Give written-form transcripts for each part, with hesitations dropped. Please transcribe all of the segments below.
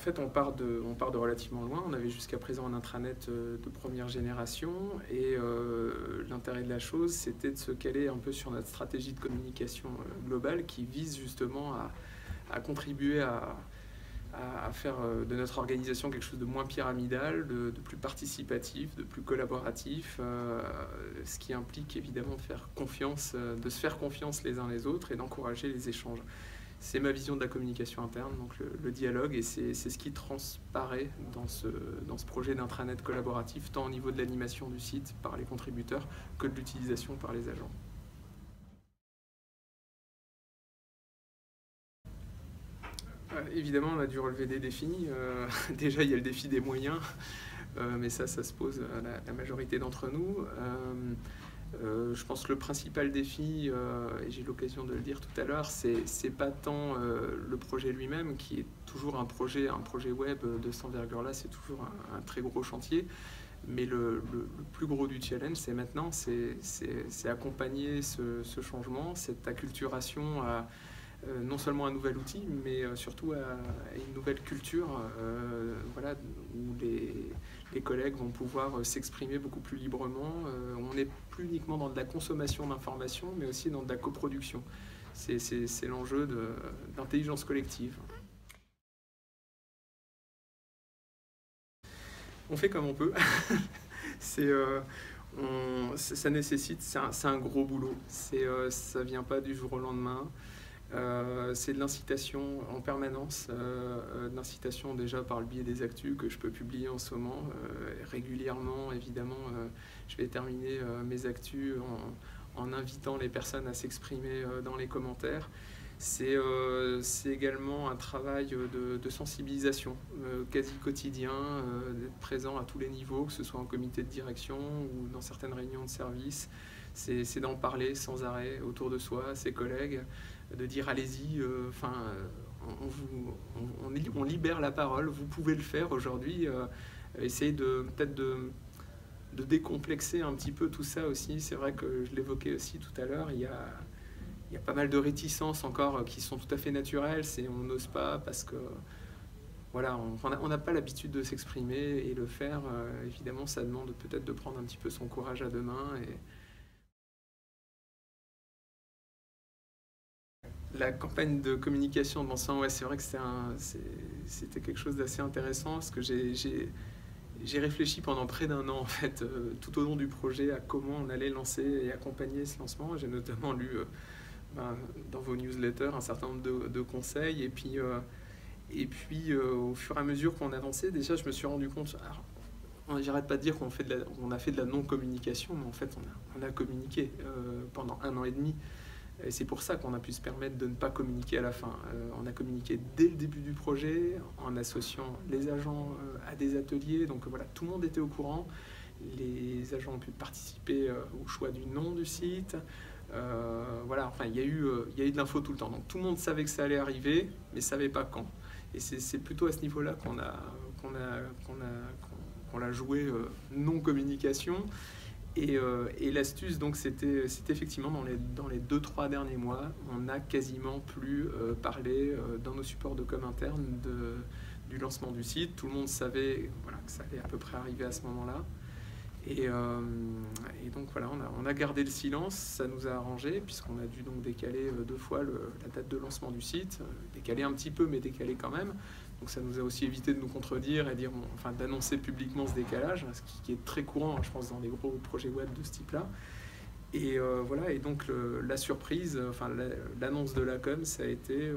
fait, on part de relativement loin. On avait jusqu'à présent un intranet de première génération et l'intérêt de la chose, c'était de se caler un peu sur notre stratégie de communication globale qui vise justement à contribuer à faire de notre organisation quelque chose de moins pyramidal, de plus participatif, de plus collaboratif, ce qui implique évidemment de se faire confiance les uns les autres et d'encourager les échanges. C'est ma vision de la communication interne, donc le dialogue, et c'est ce qui transparaît dans ce projet d'intranet collaboratif, tant au niveau de l'animation du site par les contributeurs que de l'utilisation par les agents. Évidemment, on a dû relever des défis. Déjà, il y a le défi des moyens, mais ça se pose à la majorité d'entre nous. Je pense que le principal défi, et j'ai eu l'occasion de le dire tout à l'heure, c'est pas tant le projet lui-même, qui est toujours un projet web de cette envergure-là, c'est toujours un très gros chantier. Mais le plus gros du challenge, c'est maintenant, c'est accompagner ce changement, cette acculturation à non seulement un nouvel outil, mais surtout à une nouvelle culture, voilà, où les collègues vont pouvoir s'exprimer beaucoup plus librement. On n'est plus uniquement dans de la consommation d'informations, mais aussi dans de la coproduction. C'est l'enjeu d'intelligence collective. On fait comme on peut. Ça nécessite, c'est un gros boulot. Ça vient pas du jour au lendemain. C'est de l'incitation en permanence, de l'incitation déjà par le biais des actus que je peux publier en ce moment. Régulièrement, évidemment, je vais terminer mes actus en invitant les personnes à s'exprimer dans les commentaires. C'est également un travail de sensibilisation quasi quotidien, d'être présent à tous les niveaux, que ce soit en comité de direction ou dans certaines réunions de service. C'est d'en parler sans arrêt autour de soi, à ses collègues, de dire allez-y, on libère la parole, vous pouvez le faire aujourd'hui. Essayez peut-être de décomplexer un petit peu tout ça aussi. C'est vrai que je l'évoquais aussi tout à l'heure, il y a pas mal de réticences encore qui sont tout à fait naturelles. On n'ose pas parce que voilà, on n'a pas l'habitude de s'exprimer, et le faire, évidemment, ça demande peut-être de prendre un petit peu son courage à deux mains. La campagne de communication de Vincent, ouais, c'est vrai que c'était quelque chose d'assez intéressant, parce que j'ai réfléchi pendant près d'un an en fait, tout au long du projet, à comment on allait lancer et accompagner ce lancement. J'ai notamment lu dans vos newsletters un certain nombre de conseils, et puis au fur et à mesure qu'on avançait, déjà je me suis rendu compte. J'arrête pas de dire qu'on a fait de la non-communication, mais en fait on a communiqué pendant 1 an et demi. Et c'est pour ça qu'on a pu se permettre de ne pas communiquer à la fin. On a communiqué dès le début du projet, en associant les agents à des ateliers. Donc voilà, tout le monde était au courant. Les agents ont pu participer au choix du nom du site. Voilà, enfin, il y a eu de l'info tout le temps. Donc tout le monde savait que ça allait arriver, mais ne savait pas quand. Et c'est plutôt à ce niveau-là qu'on l'a joué non-communication. Et l'astuce, donc, c'était effectivement dans les 2-3 derniers mois, on n'a quasiment plus parlé dans nos supports de com interne du lancement du site. Tout le monde savait, voilà, que ça allait à peu près arriver à ce moment-là. Et donc voilà, on a gardé le silence, ça nous a arrangé, puisqu'on a dû donc décaler 2 fois la date de lancement du site, décaler un petit peu, mais décaler quand même. Donc ça nous a aussi évité de nous contredire et d'annoncer publiquement ce décalage, ce qui est très courant, je pense, dans les gros projets web de ce type-là. Et voilà, et donc la surprise, l'annonce de la com, ça a été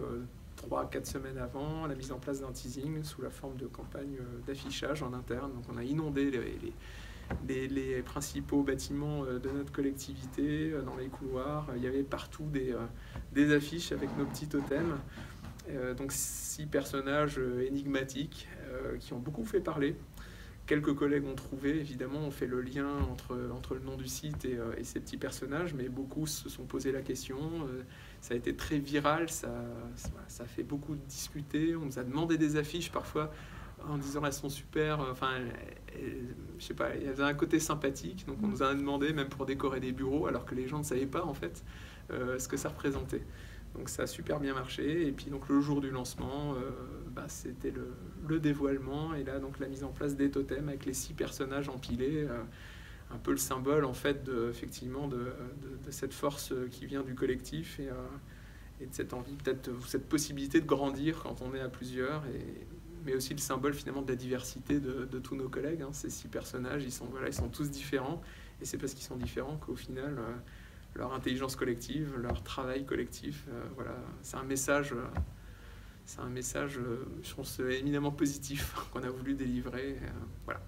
3-4 semaines avant la mise en place d'un teasing sous la forme de campagne d'affichage en interne. Donc on a inondé les principaux bâtiments de notre collectivité, dans les couloirs. Il y avait partout des affiches avec nos petits totems. Donc 6 personnages énigmatiques qui ont beaucoup fait parler. Quelques collègues ont trouvé, évidemment, on fait le lien entre le nom du site et ces petits personnages, mais beaucoup se sont posé la question. Ça a été très viral, ça a fait beaucoup discuter. On nous a demandé des affiches parfois en disant elles sont super, je sais pas, il y avait un côté sympathique, donc on nous en a demandé même pour décorer des bureaux, alors que les gens ne savaient pas en fait ce que ça représentait. Donc ça a super bien marché, et puis donc le jour du lancement, c'était le dévoilement, et là donc la mise en place des totems avec les 6 personnages empilés, un peu le symbole en fait effectivement de cette force qui vient du collectif, et de cette envie, peut-être cette possibilité de grandir quand on est à plusieurs, mais aussi le symbole finalement de la diversité de tous nos collègues, hein. Ces 6 personnages, ils sont tous différents, et c'est parce qu'ils sont différents qu'au final, leur intelligence collective, leur travail collectif, voilà, c'est un message, je pense, éminemment positif qu'on a voulu délivrer. Voilà.